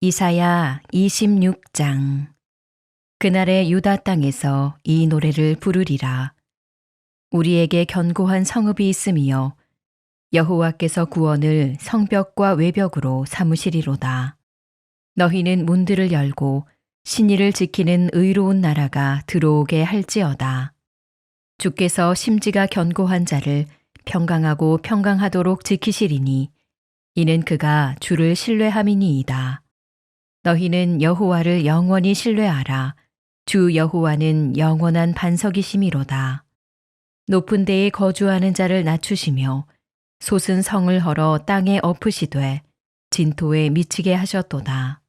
이사야 26장. 그날의 유다 땅에서 이 노래를 부르리라. 우리에게 견고한 성읍이 있음이여 여호와께서 구원을 성벽과 외벽으로 삼으시리로다. 너희는 문들을 열고 신의를 지키는 의로운 나라가 들어오게 할지어다. 주께서 심지가 견고한 자를 평강하고 평강하도록 지키시리니 이는 그가 주를 신뢰함이니이다. 너희는 여호와를 영원히 신뢰하라. 주 여호와는 영원한 반석이심이로다. 높은 데에 거주하는 자를 낮추시며 솟은 성을 헐어 땅에 엎으시되 진토에 미치게 하셨도다.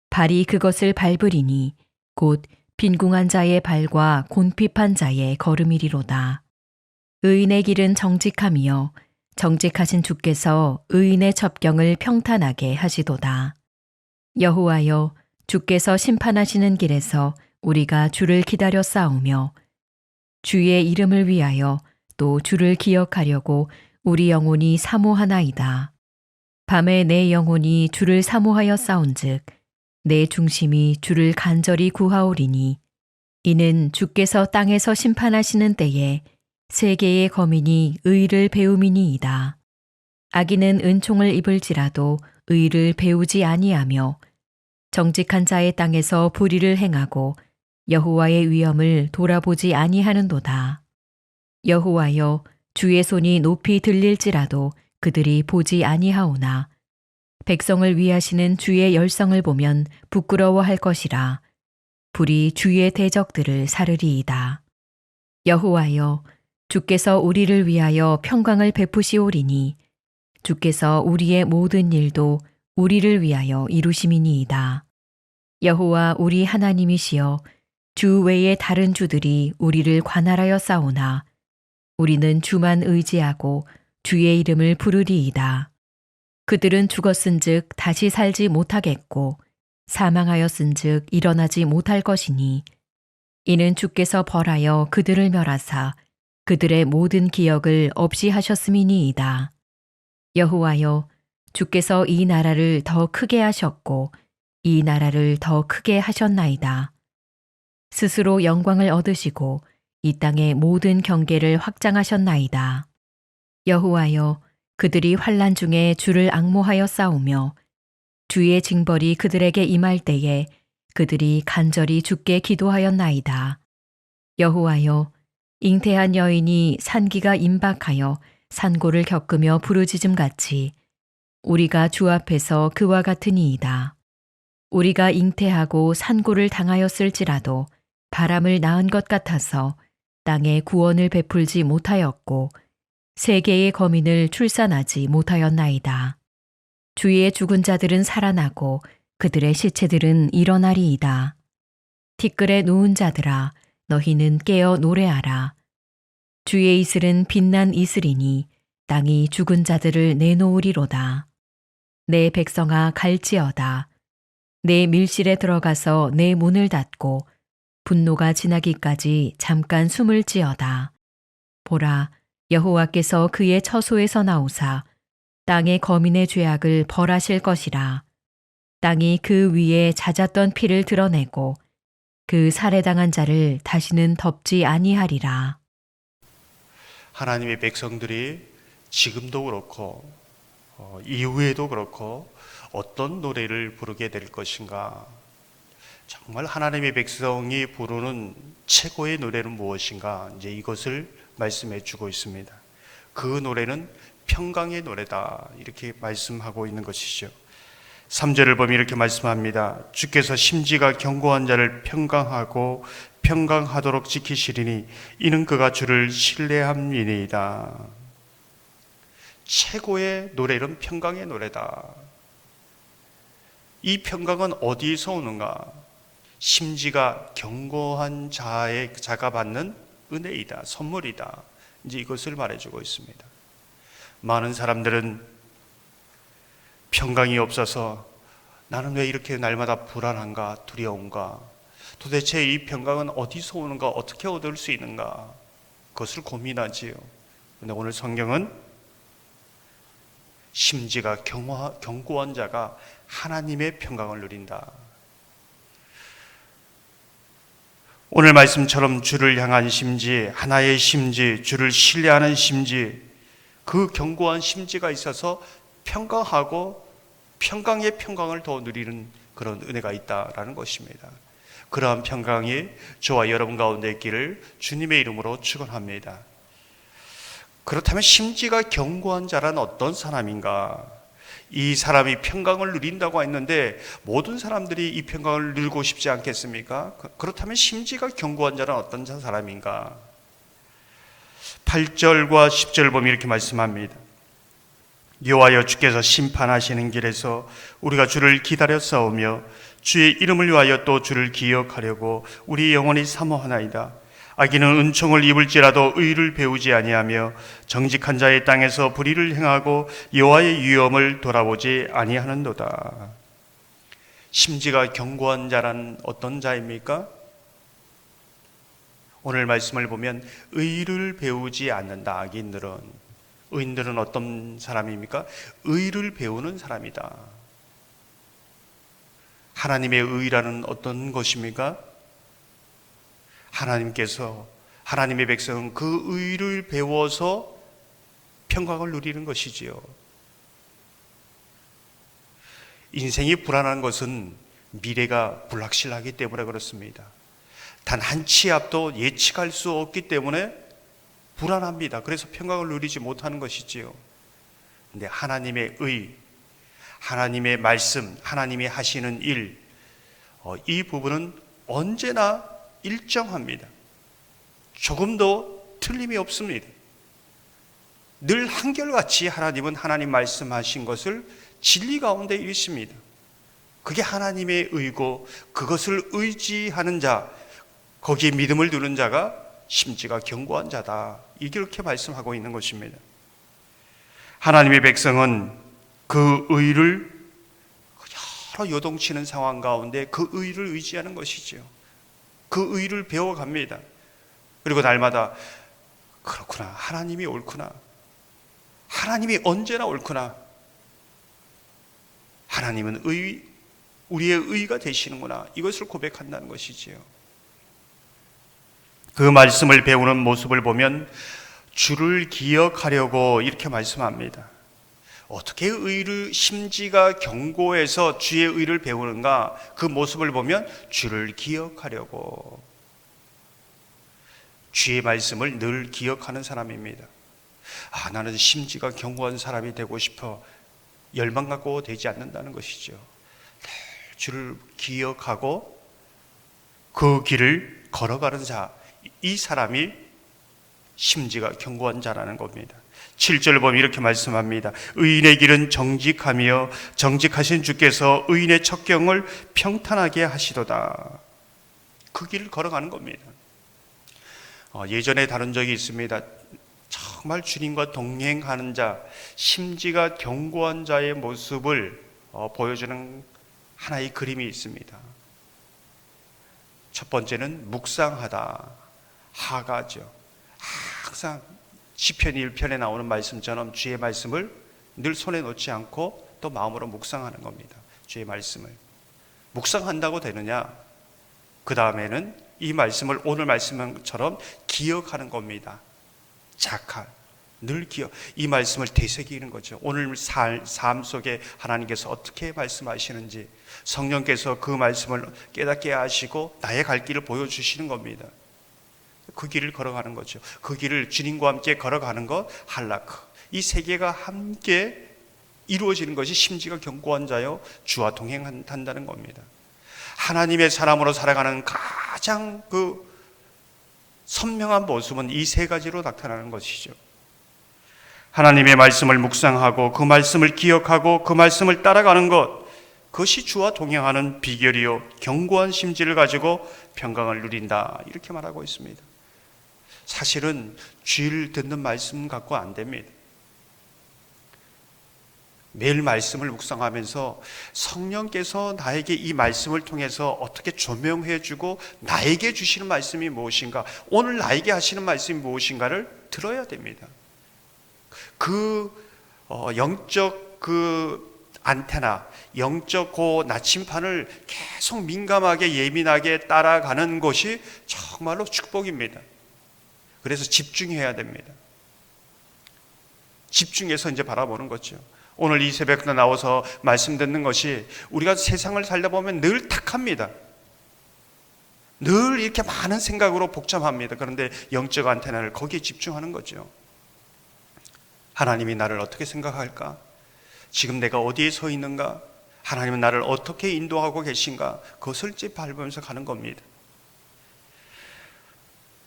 발이 그것을 밟으리니 곧 빈궁한 자의 발과 곤핍한 자의 걸음이리로다. 의인의 길은 정직함이여 정직하신 주께서 의인의 첩경을 평탄하게 하시도다. 여호와여, 주께서 심판하시는 길에서 우리가 주를 기다려 싸우며 주의 이름을 위하여 또 주를 기억하려고 우리 영혼이 사모하나이다. 밤에 내 영혼이 주를 사모하여 싸운즉 내 중심이 주를 간절히 구하오리니 이는 주께서 땅에서 심판하시는 때에 세계의 거민이 의를 배움이니이다. 악인은 은총을 입을지라도 의를 배우지 아니하며 정직한 자의 땅에서 불의를 행하고 여호와의 위엄을 돌아보지 아니하는도다. 여호와여, 주의 손이 높이 들릴지라도 그들이 보지 아니하오나 백성을 위하시는 주의 열성을 보면 부끄러워할 것이라. 불이 주의 대적들을 사르리이다. 여호와여, 주께서 우리를 위하여 평강을 베푸시오리니 주께서 우리의 모든 일도 우리를 위하여 이루심이니이다. 여호와 우리 하나님이시여, 주 외에 다른 주들이 우리를 관할하여 싸우나 우리는 주만 의지하고 주의 이름을 부르리이다. 그들은 죽었은즉 다시 살지 못하겠고 사망하였은즉 일어나지 못할 것이니 이는 주께서 벌하여 그들을 멸하사 그들의 모든 기억을 없이 하셨음이니이다. 여호와여, 주께서 이 나라를 더 크게 하셨고 이 나라를 더 크게 하셨나이다. 스스로 영광을 얻으시고 이 땅의 모든 경계를 확장하셨나이다. 여호와여, 그들이 환난 중에 주를 앙모하여 싸우며 주의 징벌이 그들에게 임할 때에 그들이 간절히 주께 기도하였나이다. 여호와여, 잉태한 여인이 산기가 임박하여 산고를 겪으며 부르짖음같이 우리가 주 앞에서 그와 같으니이다. 우리가 잉태하고 산고를 당하였을지라도 바람을 낳은 것 같아서 땅에 구원을 베풀지 못하였고 세계의 거민을 출산하지 못하였나이다. 주의 죽은 자들은 살아나고 그들의 시체들은 일어나리이다. 티끌에 누운 자들아, 너희는 깨어 노래하라. 주의 이슬은 빛난 이슬이니 땅이 죽은 자들을 내놓으리로다. 내 백성아 갈지어다. 내 밀실에 들어가서 내 문을 닫고 분노가 지나기까지 잠깐 숨을 지어다. 보라, 여호와께서 그의 처소에서 나오사 땅의 거민의 죄악을 벌하실 것이라. 땅이 그 위에 잦았던 피를 드러내고 그 살해당한 자를 다시는 덮지 아니하리라. 하나님의 백성들이 지금도 그렇고 이후에도 그렇고 어떤 노래를 부르게 될 것인가? 정말 하나님의 백성이 부르는 최고의 노래는 무엇인가? 이제 이것을 말씀해 주고 있습니다. 그 노래는 평강의 노래다, 이렇게 말씀하고 있는 것이죠. 3절을 보면 이렇게 말씀합니다. 주께서 심지가 견고한 자를 평강하고 평강하도록 지키시리니 이는 그가 주를 신뢰함이니이다. 최고의 노래는 평강의 노래다. 이 평강은 어디서 오는가? 심지가 견고한 자가 받는 은혜이다, 선물이다. 이제 이것을 말해주고 있습니다. 많은 사람들은 평강이 없어서 나는 왜 이렇게 날마다 불안한가, 두려운가? 도대체 이 평강은 어디서 오는가, 어떻게 얻을 수 있는가? 그것을 고민하지요. 그런데 오늘 성경은 심지가 견고한 자가 하나님의 평강을 누린다. 오늘 말씀처럼 주를 향한 심지, 하나의 심지, 주를 신뢰하는 심지, 그 견고한 심지가 있어서 평강하고 평강의 평강을 더 누리는 그런 은혜가 있다라는 것입니다. 그러한 평강이 저와 여러분 가운데 있기를 주님의 이름으로 축원합니다. 그렇다면 심지가 견고한 자란 어떤 사람인가? 이 사람이 평강을 누린다고 했는데 모든 사람들이 이 평강을 누리고 싶지 않겠습니까? 그렇다면 심지가 견고한 자는 어떤 사람인가? 8절과 10절 보면 이렇게 말씀합니다. 여호와여, 주께서 심판하시는 길에서 우리가 주를 기다려 싸우며 주의 이름을 위하여 또 주를 기억하려고 우리 영혼이 사모하나이다. 악인은 은총을 입을지라도 의를 배우지 아니하며 정직한 자의 땅에서 불의를 행하고 여호와의 위엄을 돌아보지 아니하는도다. 심지가 견고한 자란 어떤 자입니까? 오늘 말씀을 보면 의를 배우지 않는다. 악인들은, 의인들은 어떤 사람입니까? 의를 배우는 사람이다. 하나님의 의라는 어떤 것입니까? 하나님께서, 하나님의 백성은 그 의를 배워서 평강을 누리는 것이지요. 인생이 불안한 것은 미래가 불확실하기 때문에 그렇습니다. 단 한 치 앞도 예측할 수 없기 때문에 불안합니다. 그래서 평강을 누리지 못하는 것이지요. 근데 하나님의 의, 하나님의 말씀, 하나님이 하시는 일, 이 부분은 언제나 일정합니다. 조금도 틀림이 없습니다. 늘 한결같이 하나님은 하나님 말씀하신 것을 진리 가운데 일으십니다. 그게 하나님의 의고 그것을 의지하는 자, 거기에 믿음을 두는 자가 심지가 견고한 자다. 이렇게 말씀하고 있는 것입니다. 하나님의 백성은 그 의를 여러 요동치는 상황 가운데 그 의를 의지하는 것이죠. 그 의를 배워갑니다. 그리고 날마다 그렇구나, 하나님이 옳구나, 하나님이 언제나 옳구나, 하나님은 우리의 의가 되시는구나, 이것을 고백한다는 것이지요. 그 말씀을 배우는 모습을 보면 주를 기억하려고 이렇게 말씀합니다. 어떻게 의를, 심지가 견고해서 주의 의를 배우는가? 그 모습을 보면 주를 기억하려고, 주의 말씀을 늘 기억하는 사람입니다. 나는 심지가 견고한 사람이 되고 싶어 열망 갖고 되지 않는다는 것이죠. 주를 기억하고 그 길을 걸어가는 자, 이 사람이 심지가 견고한 자라는 겁니다. 7절 보면 이렇게 말씀합니다. 의인의 길은 정직하며 정직하신 주께서 의인의 척경을 평탄하게 하시도다. 그 길을 걸어가는 겁니다. 예전에 다룬 적이 있습니다. 정말 주님과 동행하는 자, 심지가 견고한 자의 모습을 보여주는 하나의 그림이 있습니다. 첫 번째는 묵상하다, 하가죠. 항상 시편 1편에 나오는 말씀처럼 주의 말씀을 늘 손에 놓지 않고 또 마음으로 묵상하는 겁니다. 주의 말씀을 묵상한다고 되느냐? 그 다음에는 이 말씀을 오늘 말씀처럼 기억하는 겁니다. 늘 기억, 이 말씀을 되새기는 거죠. 오늘 삶 속에 하나님께서 어떻게 말씀하시는지, 성령께서 그 말씀을 깨닫게 하시고 나의 갈 길을 보여주시는 겁니다. 그 길을 걸어가는 거죠. 그 길을 주님과 함께 걸어가는 것, 할라크, 이 세 개가 함께 이루어지는 것이 심지가 견고한 자요 주와 동행한다는 겁니다. 하나님의 사람으로 살아가는 가장 그 선명한 모습은 이 세 가지로 나타나는 것이죠. 하나님의 말씀을 묵상하고 그 말씀을 기억하고 그 말씀을 따라가는 것, 그것이 주와 동행하는 비결이요 견고한 심지를 가지고 평강을 누린다, 이렇게 말하고 있습니다. 사실은 주일 듣는 말씀 갖고 안 됩니다. 매일 말씀을 묵상하면서 성령께서 나에게 이 말씀을 통해서 어떻게 조명해 주고 나에게 주시는 말씀이 무엇인가, 오늘 나에게 하시는 말씀이 무엇인가를 들어야 됩니다. 그 영적 그 안테나, 영적 그 나침판을 계속 민감하게 예민하게 따라가는 것이 정말로 축복입니다. 그래서 집중해야 됩니다. 집중해서 이제 바라보는 거죠. 오늘 이 새벽에 나와서 말씀 듣는 것이 우리가 세상을 살다 보면 늘 탁합니다. 늘 이렇게 많은 생각으로 복잡합니다. 그런데 영적 안테나를 거기에 집중하는 거죠. 하나님이 나를 어떻게 생각할까? 지금 내가 어디에 서 있는가? 하나님은 나를 어떻게 인도하고 계신가? 그것을 밟으면서 가는 겁니다.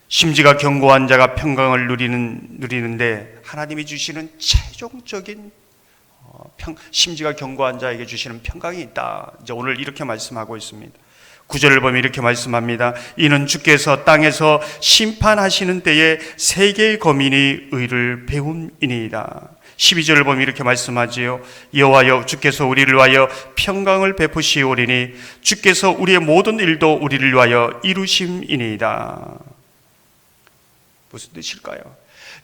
심지가 견고한 자가 평강을 누리는데 하나님이 주시는 최종적인 심지가 견고한 자에게 주시는 평강이 있다. 이제 오늘 이렇게 말씀하고 있습니다. 9절을 보면 이렇게 말씀합니다. 이는 주께서 땅에서 심판하시는 때에 세계의 거민이 의를 배움이니이다. 12절을 보면 이렇게 말씀하지요. 여호와여 주께서 우리를 위하여 평강을 베푸시오리니 주께서 우리의 모든 일도 우리를 위하여 이루심이니이다. 무슨 뜻일까요?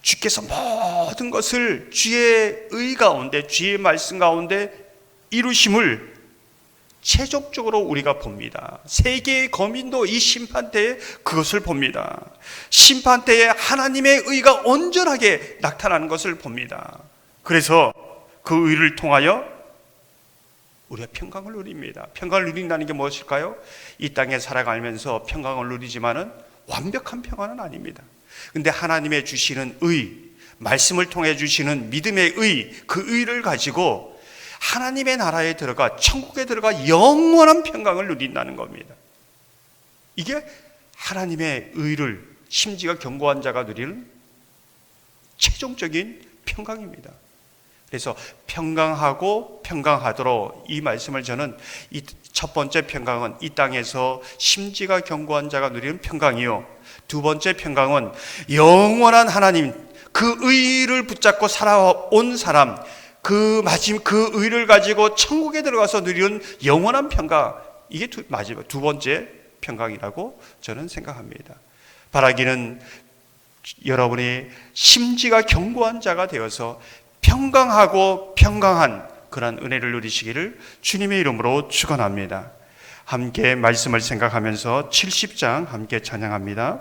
주께서 모든 것을 주의 의 가운데, 주의 말씀 가운데 이루심을 최종적으로 우리가 봅니다. 세계의 거민도 이 심판때에 그것을 봅니다. 심판때에 하나님의 의가 온전하게 나타나는 것을 봅니다. 그래서 그 의를 통하여 우리가 평강을 누립니다. 평강을 누린다는 게 무엇일까요? 이 땅에 살아가면서 평강을 누리지만은 완벽한 평안은 아닙니다. 근데 하나님의 주시는 의, 말씀을 통해 주시는 믿음의 의, 그 의를 가지고 하나님의 나라에 들어가, 천국에 들어가 영원한 평강을 누린다는 겁니다. 이게 하나님의 의를 심지가 견고한 자가 누리는 최종적인 평강입니다. 그래서 평강하고 평강하도록 이 말씀을 저는 이 첫 번째 평강은 이 땅에서 심지가 견고한 자가 누리는 평강이요, 두 번째 평강은 영원한 하나님 그 의를 붙잡고 살아온 사람, 그 의를 가지고 천국에 들어가서 누리는 영원한 평강, 이게 마지막 두 번째 평강이라고 저는 생각합니다. 바라기는 여러분이 심지가 견고한 자가 되어서 평강하고 평강한 그런 은혜를 누리시기를 주님의 이름으로 축원합니다. 함께 말씀을 생각하면서 70장 함께 찬양합니다.